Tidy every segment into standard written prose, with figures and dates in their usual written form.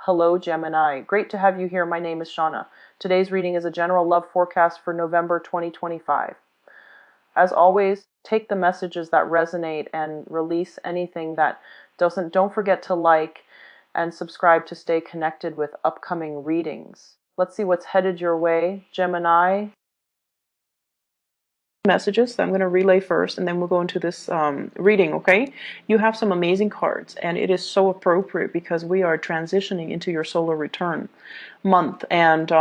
Hello, Gemini. Great to have you here. My name is Shauna. Today's reading is a general love forecast for November 2025. As always, take the messages that resonate and release anything that doesn't. Don't forget to like and subscribe to stay connected with upcoming readings. Let's see what's headed your way, Gemini. Messages that I'm going to relay first, and then we'll go into this reading. Okay, you have some amazing cards, and it is so appropriate because we are transitioning into your solar return month, and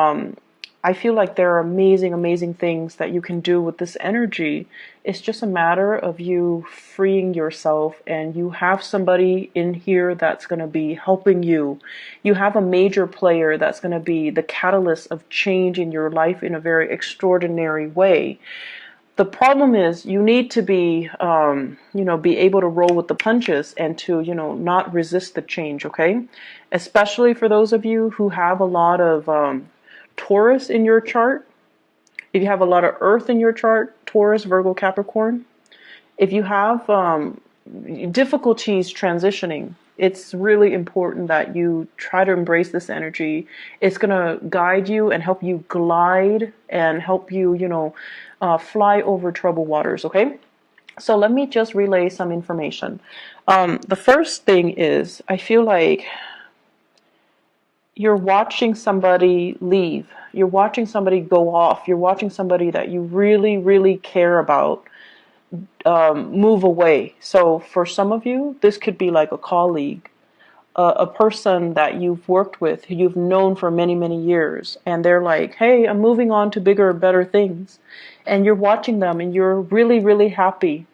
I feel like there are amazing things that you can do with this energy. It's just a matter of you freeing yourself, and you have somebody in here that's going to be helping you. You have a major player that's going to be the catalyst of change in your life in a very extraordinary way. The problem is you need to be, be able to roll with the punches and to, not resist the change, okay? Especially for those of you who have a lot of Taurus in your chart. If you have a lot of Earth in your chart, Taurus, Virgo, Capricorn. If you have difficulties transitioning, it's really important that you try to embrace this energy. It's going to guide you and help you glide and help you, fly over troubled waters, okay? So let me just relay some information. The first thing is, I feel like you're watching somebody leave. You're watching somebody go off. You're watching somebody that you really care about move away. So for some of you, this could be like a colleague, a person that you've worked with, who you've known for many years, and they're like, hey, I'm moving on to bigger, better things. And you're watching them and you're really happy.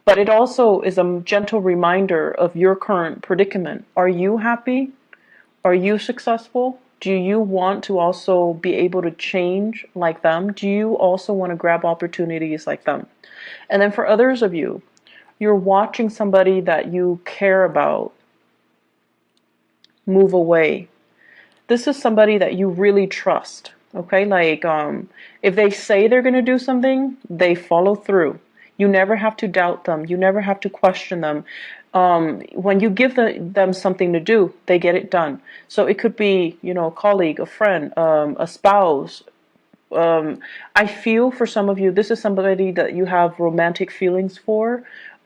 But it also is a gentle reminder of your current predicament. Are you happy? Are you successful? Do you want to also be able to change like them? Do you also want to grab opportunities like them? And then for others of you, you're watching somebody that you care about move away. This is somebody that you really trust, okay? Like, if they say they're going to do something, they follow through. You never have to doubt them. You never have to question them. When you give them something to do, they get it done. So it could be, a colleague, a friend, a spouse. I feel for some of you, this is somebody that you have romantic feelings for,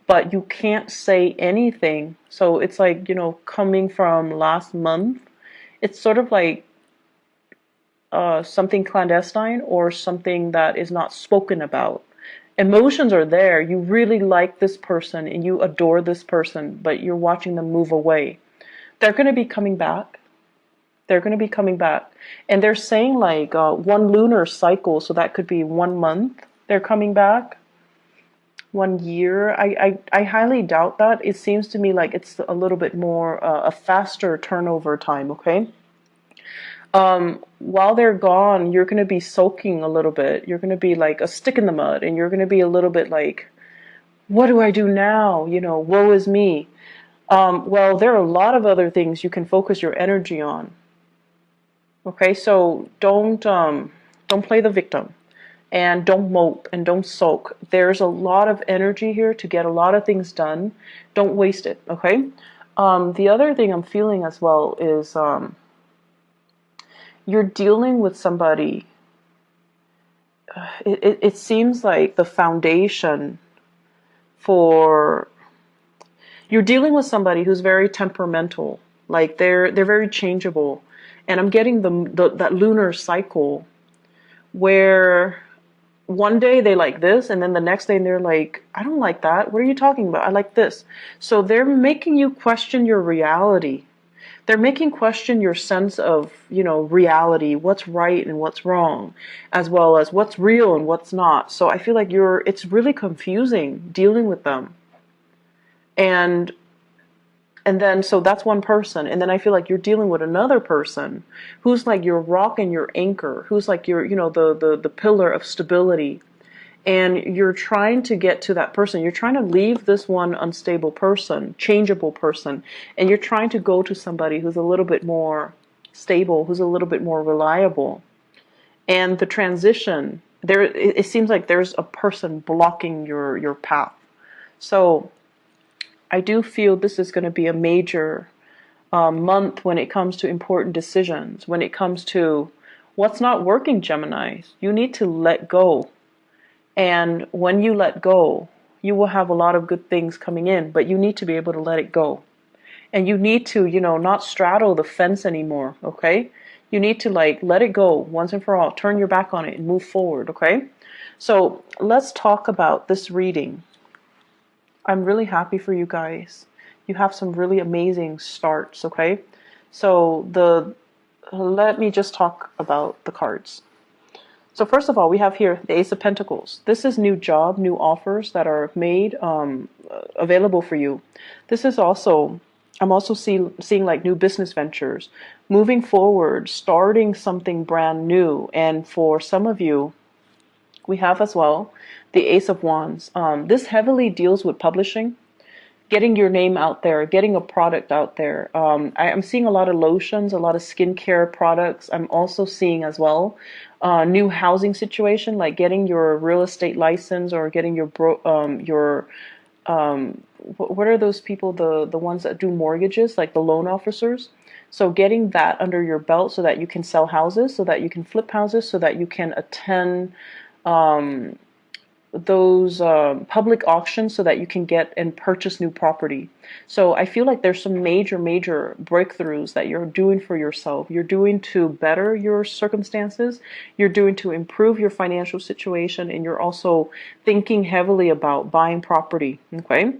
but you can't say anything. So it's like, coming from last month, it's sort of like something clandestine or something that is not spoken about. Emotions are there. You really like this person and you adore this person, but you're watching them move away. They're going to be coming back. They're going to be coming back. And they're saying like one lunar cycle, so that could be 1 month they're coming back. 1 year. I highly doubt that. It seems to me like it's a little bit more a faster turnover time, okay? While they're gone, you're going to be soaking a little bit. You're going to be like a stick in the mud, and you're going to be a little bit like, what do I do now? Woe is me. Well, there are a lot of other things you can focus your energy on. Okay, so don't play the victim, and don't mope and don't sulk. There's a lot of energy here to get a lot of things done. Don't waste it, okay? The other thing I'm feeling as well is you're dealing with somebody. It seems like the foundation for you're dealing with somebody who's very temperamental. Like they're very changeable, and I'm getting that lunar cycle where one day they like this, and then the next day they're like, I don't like that. What are you talking about? I like this. So they're making you question your reality. They're making question your sense of, reality, what's right and what's wrong, as well as what's real and what's not. So I feel like it's really confusing dealing with them. And then, so that's one person. And then I feel like you're dealing with another person who's like your rock and your anchor, who's like your, the pillar of stability. And you're trying to get to that person. You're trying to leave this one unstable person, changeable person, and you're trying to go to somebody who's a little bit more stable, who's a little bit more reliable. And the transition, it seems like there's a person blocking your path. So I do feel this is going to be a major month when it comes to important decisions, when it comes to what's not working, Geminis. You need to let go. And when you let go, you will have a lot of good things coming in, but you need to be able to let it go. And you need to, not straddle the fence anymore, okay? You need to like let it go once and for all. Turn your back on it and move forward, okay? So let's talk about this reading. I'm really happy for you guys. You have some really amazing starts, okay? So let me just talk about the cards. So first of all, we have here the Ace of Pentacles. This is new job, new offers that are made available for you. This is also, I'm also seeing like new business ventures, moving forward, starting something brand new. And for some of you, we have as well the Ace of Wands. This heavily deals with publishing, getting your name out there, getting a product out there. I'm seeing a lot of lotions, a lot of skincare products. I'm also seeing as well new housing situation, like getting your real estate license or getting what are those people, the ones that do mortgages, like the loan officers. So getting that under your belt so that you can sell houses, so that you can flip houses, so that you can attend those public auctions so that you can get and purchase new property. So I feel like there's some major breakthroughs that you're doing for yourself. You're doing to better your circumstances. You're doing to improve your financial situation, and you're also thinking heavily about buying property. Okay.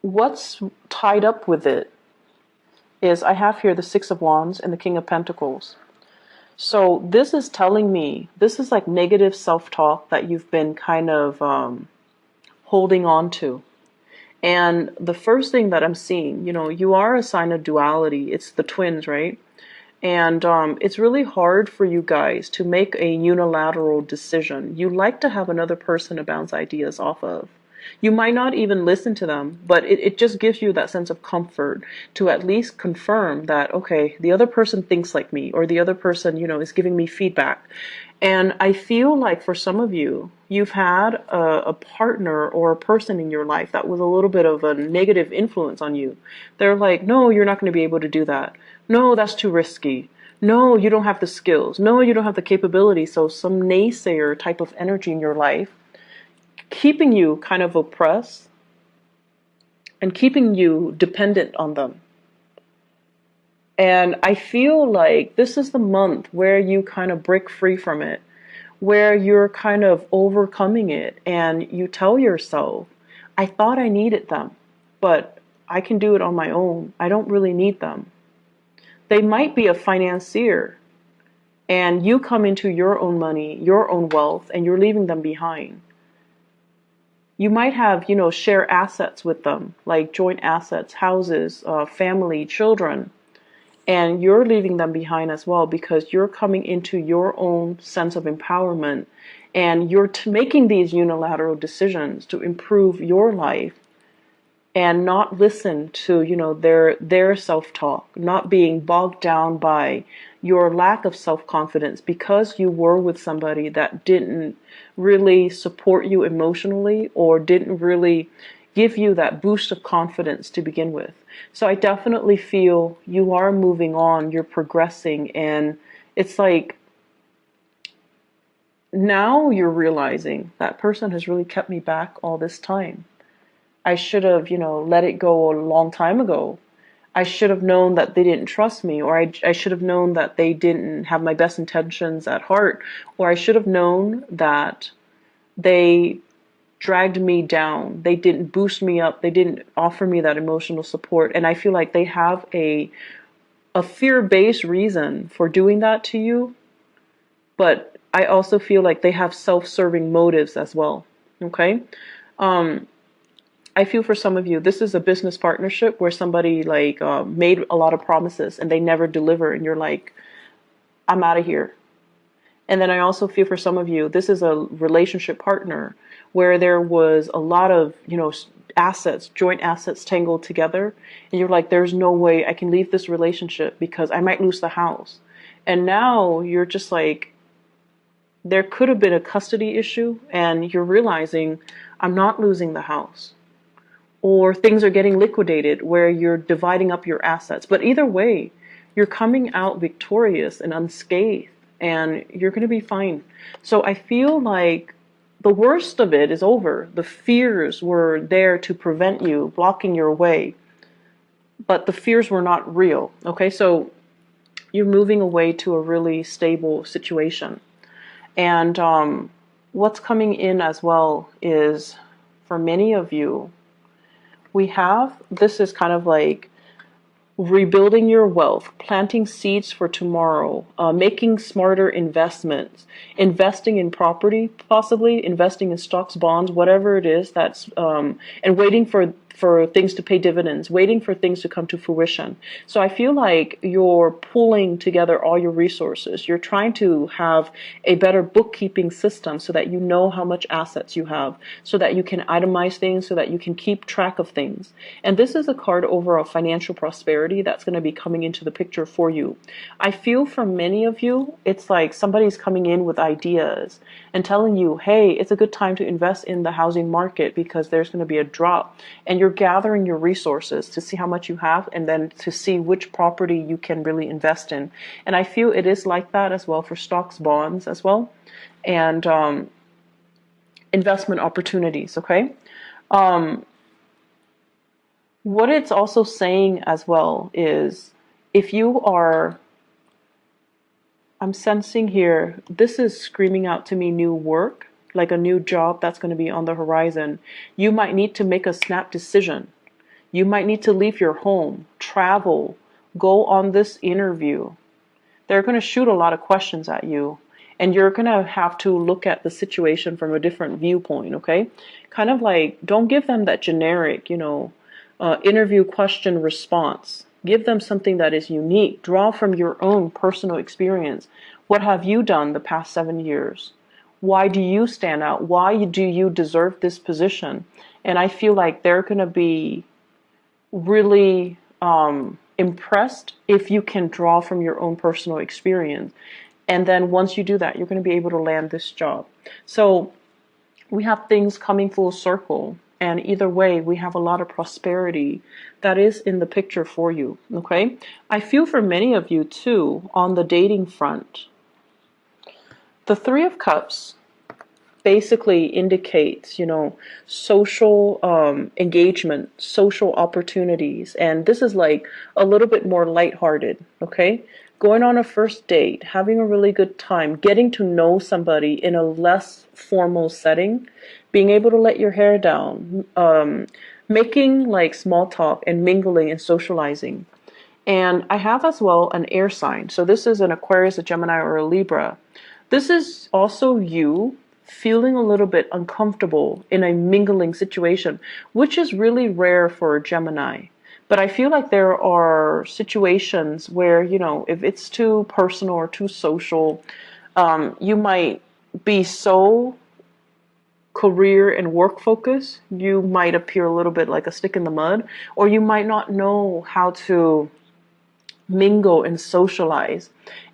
What's tied up with it is I have here the Six of Wands and the King of Pentacles. So this is telling me, this is like negative self-talk that you've been kind of holding on to. And the first thing that I'm seeing, you are a sign of duality. It's the twins, right? And it's really hard for you guys to make a unilateral decision. You like to have another person to bounce ideas off of. You might not even listen to them, but it just gives you that sense of comfort to at least confirm that, okay, the other person thinks like me, or the other person, is giving me feedback. And I feel like for some of you, you've had a partner or a person in your life that was a little bit of a negative influence on you. They're like, no, you're not going to be able to do that. No, that's too risky. No, you don't have the skills. No, you don't have the capability. So some naysayer type of energy in your life, keeping you kind of oppressed and keeping you dependent on them. And I feel like this is the month where you kind of break free from it, where you're kind of overcoming it, and you tell yourself, I thought I needed them, but I can do it on my own. I don't really need them. They might be a financier, and you come into your own money, your own wealth, and you're leaving them behind. You might have, share assets with them, like joint assets, houses, family, children, and you're leaving them behind as well because you're coming into your own sense of empowerment, and you're making these unilateral decisions to improve your life and not listen to, their self-talk, not being bogged down by your lack of self-confidence because you were with somebody that didn't really support you emotionally or didn't really give you that boost of confidence to begin with. So I definitely feel you are moving on, you're progressing, and it's like now you're realizing that person has really kept me back all this time. I should have, let it go a long time ago. I should have known that they didn't trust me, or I should have known that they didn't have my best intentions at heart, or I should have known that they dragged me down. They didn't boost me up. They didn't offer me that emotional support. And I feel like they have a fear-based reason for doing that to you, but I also feel like they have self-serving motives as well. Okay? I feel for some of you, this is a business partnership where somebody made a lot of promises and they never deliver, and you're like, I'm out of here. And then I also feel for some of you, this is a relationship partner where there was a lot of, assets, joint assets tangled together, and you're like, there's no way I can leave this relationship because I might lose the house. And now you're just like, there could have been a custody issue, and you're realizing I'm not losing the house. or things are getting liquidated where you're dividing up your assets. But either way, you're coming out victorious and unscathed, and you're going to be fine. So I feel like the worst of it is over. The fears were there to prevent you, blocking your way, but the fears were not real. Okay, so you're moving away to a really stable situation. And what's coming in as well is, for many of you, we have, this is kind of like rebuilding your wealth, planting seeds for tomorrow, making smarter investments, investing in property, possibly investing in stocks, bonds, whatever it is that's, and waiting for things to pay dividends, waiting for things to come to fruition. So I feel like you're pulling together all your resources. You're trying to have a better bookkeeping system so that you know how much assets you have, so that you can itemize things, so that you can keep track of things. And this is a card over a financial prosperity that's going to be coming into the picture for you. I feel for many of you, it's like somebody's coming in with ideas and telling you, hey, it's a good time to invest in the housing market because there's going to be a drop. And you're gathering your resources to see how much you have, and then to see which property you can really invest in. And I feel it is like that as well for stocks, bonds as well, and investment opportunities. Okay. What it's also saying as well is, if you are, I'm sensing here, this is screaming out to me new work, like a new job that's going to be on the horizon. You might need to make a snap decision. You might need to leave your home, travel, go on this interview. They're going to shoot a lot of questions at you, and you're going to have to look at the situation from a different viewpoint, okay? Kind of like, don't give them that generic, interview question response. Give them something that is unique. Draw from your own personal experience. What have you done the past 7 years? Why do you stand out? Why do you deserve this position? And I feel like they're going to be really impressed if you can draw from your own personal experience. And then once you do that, you're going to be able to land this job. So we have things coming full circle. And either way, we have a lot of prosperity that is in the picture for you. Okay. I feel for many of you too, on the dating front, the Three of Cups basically indicates, social engagement, social opportunities. And this is like a little bit more lighthearted, okay? Going on a first date, having a really good time, getting to know somebody in a less formal setting, being able to let your hair down, making like small talk and mingling and socializing. And I have as well an air sign. So this is an Aquarius, a Gemini, or a Libra. This is also you feeling a little bit uncomfortable in a mingling situation, which is really rare for a Gemini. But I feel like there are situations where, if it's too personal or too social, you might be so career and work focused, you might appear a little bit like a stick in the mud, or you might not know how to mingle and socialize.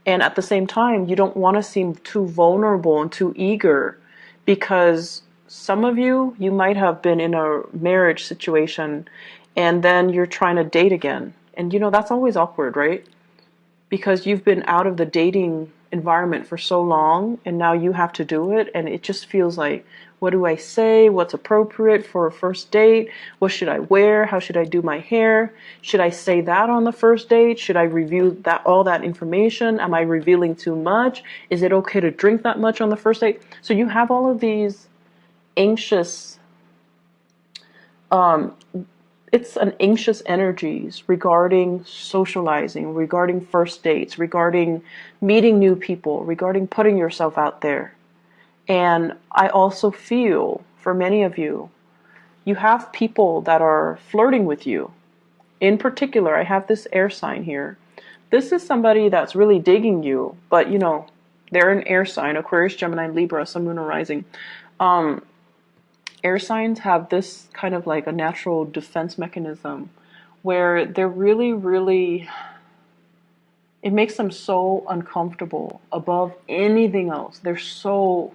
And at the same time, you don't want to seem too vulnerable and too eager, because some of you might have been in a marriage situation and then you're trying to date again. And that's always awkward, right? Because you've been out of the dating environment for so long, and now you have to do it, and it just feels like, what do I say? What's appropriate for a first date? What should I wear? How should I do my hair? Should I say that on the first date? Should I review all that information? Am I revealing too much? Is it okay to drink that much on the first date? So you have all of these anxious, it's an anxious energies regarding socializing, regarding first dates, regarding meeting new people, regarding putting yourself out there. And I also feel for many of you, you have people that are flirting with you. In particular, I have this air sign here. This is somebody that's really digging you, but they're an air sign, Aquarius, Gemini, Libra, Sun, Moon, or Rising. Air signs have this kind of like a natural defense mechanism where they're really, really, it makes them so uncomfortable above anything else. They're so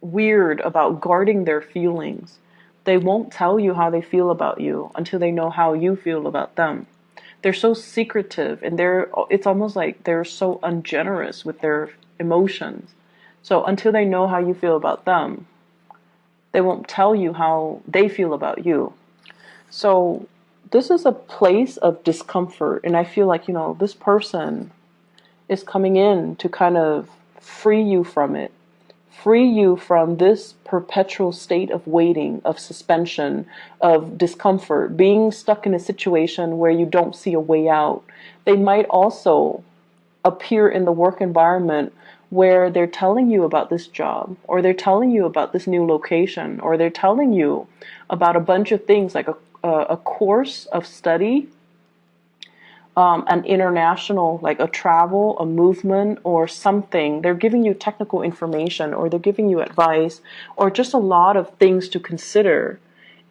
weird about guarding their feelings. They won't tell you how they feel about you until they know how you feel about them. They're so secretive, and it's almost like they're so ungenerous with their emotions. So until they know how you feel about them, they won't tell you how they feel about you. So this is a place of discomfort, and I feel like, this person is coming in to kind of free you from it. Free you from this perpetual state of waiting, of suspension, of discomfort, being stuck in a situation where you don't see a way out. They might also appear in the work environment where they're telling you about this job, or they're telling you about this new location, or they're telling you about a bunch of things like a course of study, an international, like a travel, a movement, or something. They're giving you technical information, or they're giving you advice, or just a lot of things to consider.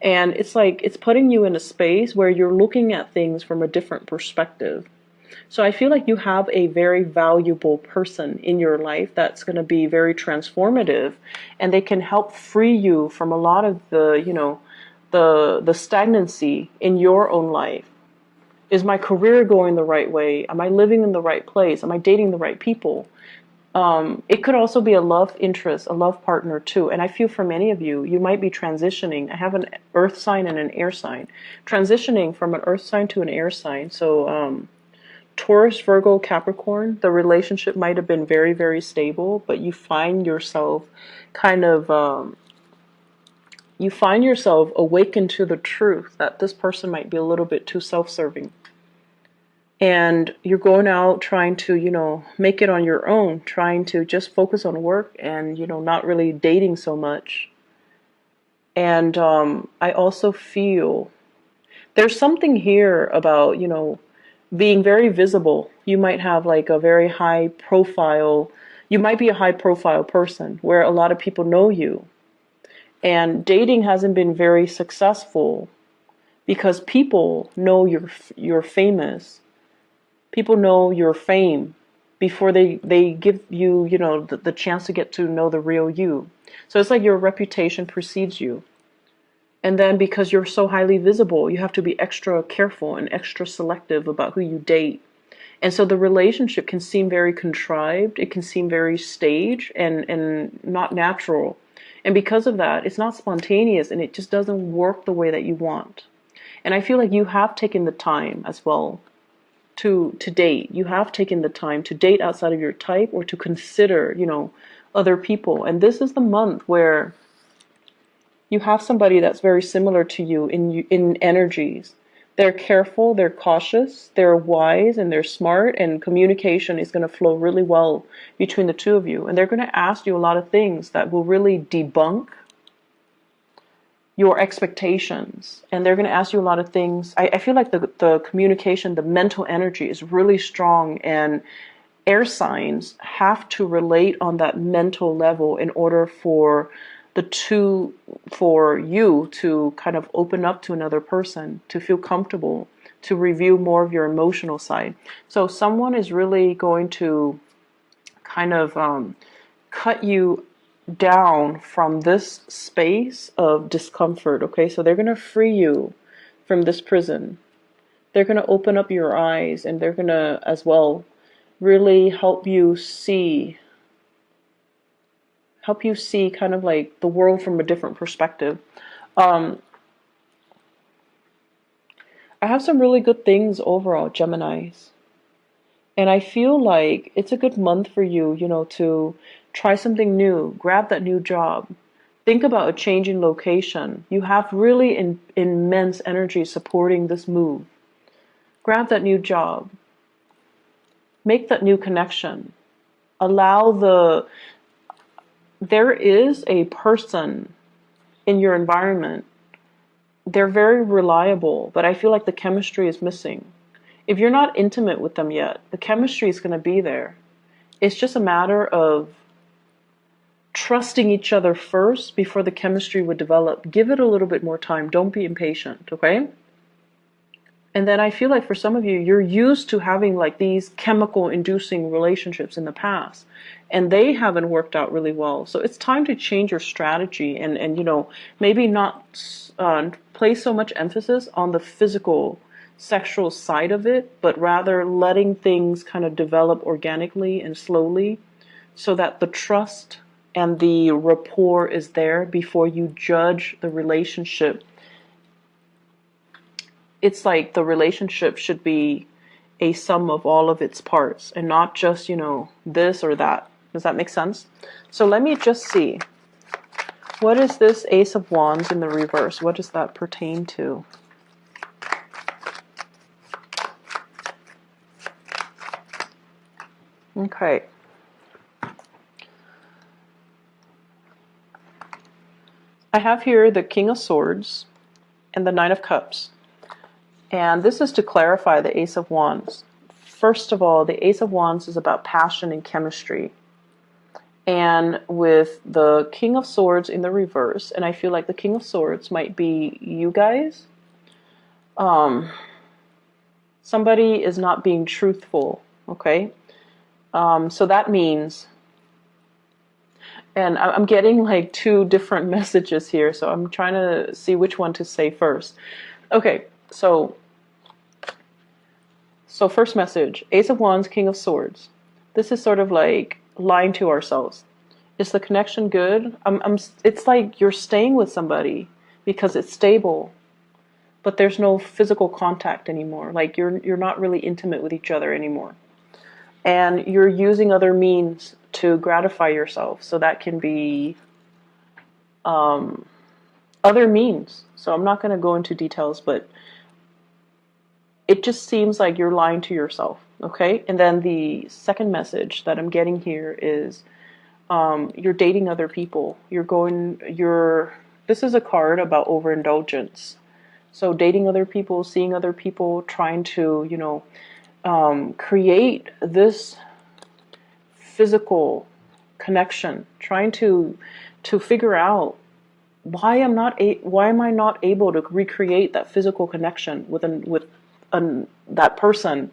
And it's like it's putting you in a space where you're looking at things from a different perspective. So I feel like you have a very valuable person in your life that's going to be very transformative, and they can help free you from a lot of the stagnancy in your own life. Is my career going the right way? Am I living in the right place? Am I dating the right people? It could also be a love interest, a love partner too. And I feel for many of you, you might be transitioning. I have an earth sign and an air sign. Transitioning from an earth sign to an air sign. So Taurus, Virgo, Capricorn, the relationship might have been very, very stable, but you find yourself kind of, you find yourself awakened to the truth that this person might be a little bit too self-serving. And you're going out trying to, make it on your own, trying to just focus on work and, not really dating so much. And I also feel there's something here about, being very visible. You might have like a very high profile, you might be a high profile person where a lot of people know you. And dating hasn't been very successful because people know you're famous. People know your fame before they give you, the chance to get to know the real you. So it's like your reputation precedes you. And then because you're so highly visible, you have to be extra careful and extra selective about who you date. And so the relationship can seem very contrived. It can seem very staged and not natural. And because of that, it's not spontaneous, and it just doesn't work the way that you want. And I feel like you have taken the time as well to date. You have taken the time to date outside of your type, or to consider, other people. And this is the month where you have somebody that's very similar to you in energies. They're careful, they're cautious, they're wise, and they're smart, and communication is going to flow really well between the two of you. And they're going to ask you a lot of things that will really debunk your expectations. And they're going to ask you a lot of things. I feel like the communication, the mental energy is really strong, and air signs have to relate on that mental level in order for for you to kind of open up to another person, to feel comfortable, to review more of your emotional side. So someone is really going to kind of cut you down from this space of discomfort. Okay, so they're going to free you from this prison. They're going to open up your eyes, and they're going to as well really help you see kind of like the world from a different perspective. I have some really good things overall, Geminis. And I feel like it's a good month for you, to try something new, grab that new job, think about a change in location. You have really immense energy supporting this move. Grab that new job, make that new connection, there is a person in your environment. They're very reliable, but I feel like the chemistry is missing. If you're not intimate with them yet, the chemistry is going to be there. It's just a matter of trusting each other first before the chemistry would develop. Give it a little bit more time. Don't be impatient, okay? And then I feel like for some of you, you're used to having like these chemical inducing relationships in the past, and they haven't worked out really well. So it's time to change your strategy and maybe not place so much emphasis on the physical sexual side of it, but rather letting things kind of develop organically and slowly so that the trust and the rapport is there before you judge the relationship. It's like the relationship should be a sum of all of its parts and not just, this or that. Does that make sense? So let me just see. What is this Ace of Wands in the reverse? What does that pertain to? Okay. I have here the King of Swords and the Nine of Cups. And this is to clarify the Ace of Wands. First of all, the Ace of Wands is about passion and chemistry. And with the King of Swords in the reverse, and I feel like the King of Swords might be you guys. Somebody is not being truthful, okay? So that means, and I'm getting like two different messages here, so I'm trying to see which one to say first. Okay, so first message, Ace of Wands, King of Swords. This is sort of like lying to ourselves. Is the connection good? It's like you're staying with somebody because it's stable, but there's no physical contact anymore. Like you're not really intimate with each other anymore. And you're using other means to gratify yourself. So that can be other means. So I'm not going to go into details, but it just seems like you're lying to yourself, okay? And then the second message that I'm getting here is you're dating other people. This is a card about overindulgence. So dating other people, seeing other people, trying to, create this physical connection, trying to figure out why am I not able to recreate that physical connection with that person.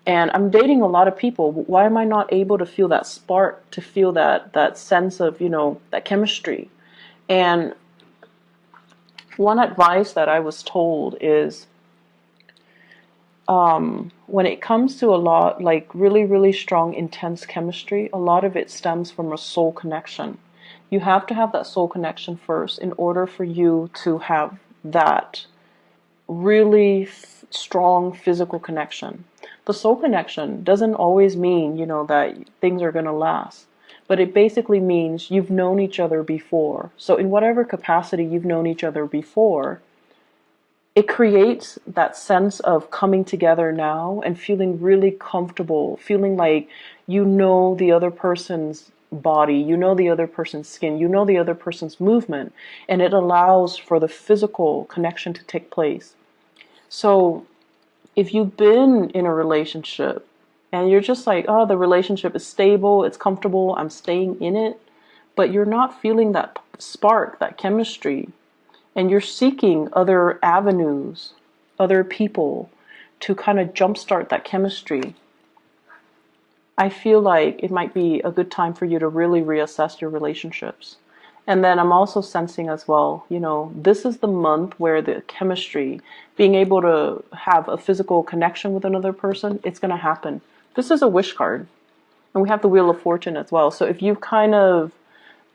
And I'm dating a lot of people. Why am I not able to feel that spark, to feel that sense of, that chemistry? And one advice that I was told is when it comes to a lot, like really, really strong, intense chemistry, a lot of it stems from a soul connection. You have to have that soul connection first in order for you to have that really strong physical connection. The soul connection doesn't always mean, that things are going to last. But it basically means you've known each other before. So in whatever capacity you've known each other before, it creates that sense of coming together now and feeling really comfortable, feeling like you know the other person's body, you know the other person's skin, you know the other person's movement, and it allows for the physical connection to take place. So if you've been in a relationship and you're just like, oh, the relationship is stable, it's comfortable, I'm staying in it, but you're not feeling that spark, that chemistry, and you're seeking other avenues, other people to kind of jumpstart that chemistry, I feel like it might be a good time for you to really reassess your relationships. And then I'm also sensing as well, this is the month where the chemistry, being able to have a physical connection with another person, it's going to happen. This is a wish card. And we have the Wheel of Fortune as well. So if you've kind of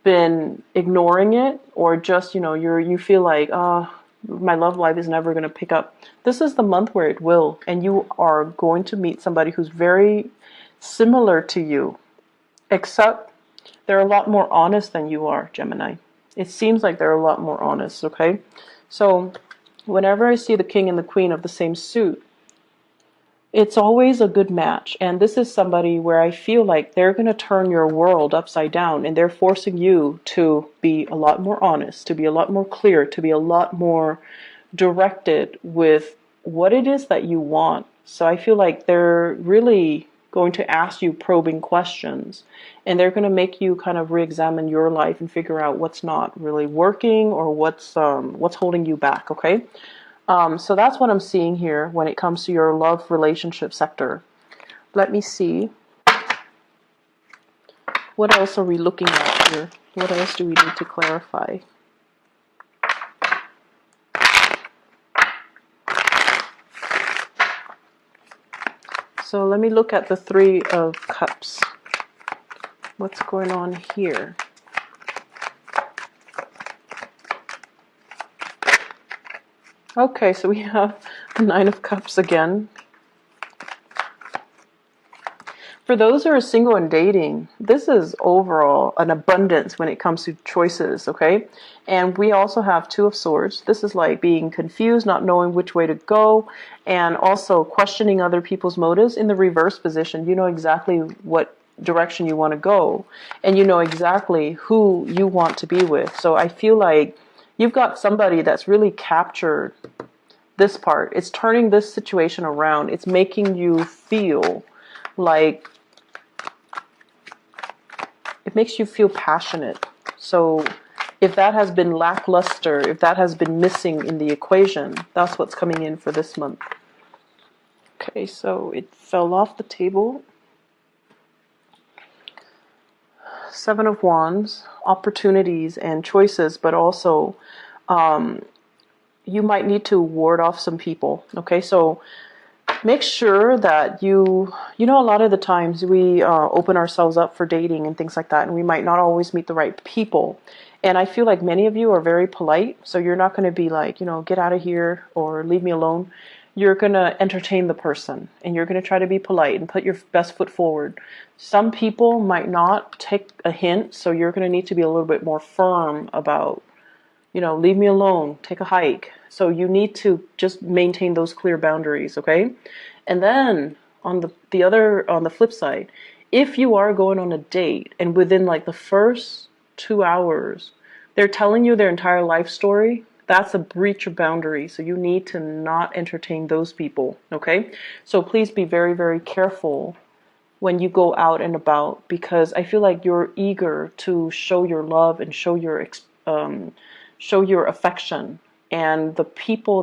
been ignoring it, or just, you feel like, my love life is never going to pick up, this is the month where it will. And you are going to meet somebody who's very similar to you, except they're a lot more honest than you are, Gemini. It seems like they're a lot more honest, okay? So whenever I see the king and the queen of the same suit, it's always a good match. And this is somebody where I feel like they're going to turn your world upside down, and they're forcing you to be a lot more honest, to be a lot more clear, to be a lot more directed with what it is that you want. So I feel like they're really going to ask you probing questions, and they're going to make you kind of re-examine your life and figure out what's not really working or what's holding you back, okay? So that's what I'm seeing here when it comes to your love relationship sector. Let me see. What else are we looking at here? What else do we need to clarify? So let me look at the Three of Cups. What's going on here? Okay, so we have the Nine of Cups again. For those who are single and dating, this is overall an abundance when it comes to choices, okay? And we also have Two of Swords. This is like being confused, not knowing which way to go, and also questioning other people's motives. In the reverse position, you know exactly what direction you want to go, and you know exactly who you want to be with. So I feel like you've got somebody that's really captured this part. It's turning this situation around. It's making you feel like, it makes you feel passionate. So if that has been lackluster, if that has been missing in the equation, that's what's coming in for this month. Okay, so it fell off the table. Seven of Wands, opportunities and choices, but also you might need to ward off some people. Okay, so make sure that you know, a lot of the times we open ourselves up for dating and things like that, and we might not always meet the right people. And I feel like many of you are very polite, so you're not going to be like, you know, get out of here or leave me alone. You're going to entertain the person, and you're going to try to be polite and put your best foot forward. Some people might not take a hint, so you're going to need to be a little bit more firm about, you know, leave me alone, take a hike. So you need to just maintain those clear boundaries, okay? And then on the flip side, if you are going on a date and within like the first 2 hours, they're telling you their entire life story, that's a breach of boundary. So you need to not entertain those people, okay? So please be very, very careful when you go out and about, because I feel like you're eager to show your love and show your affection, and the people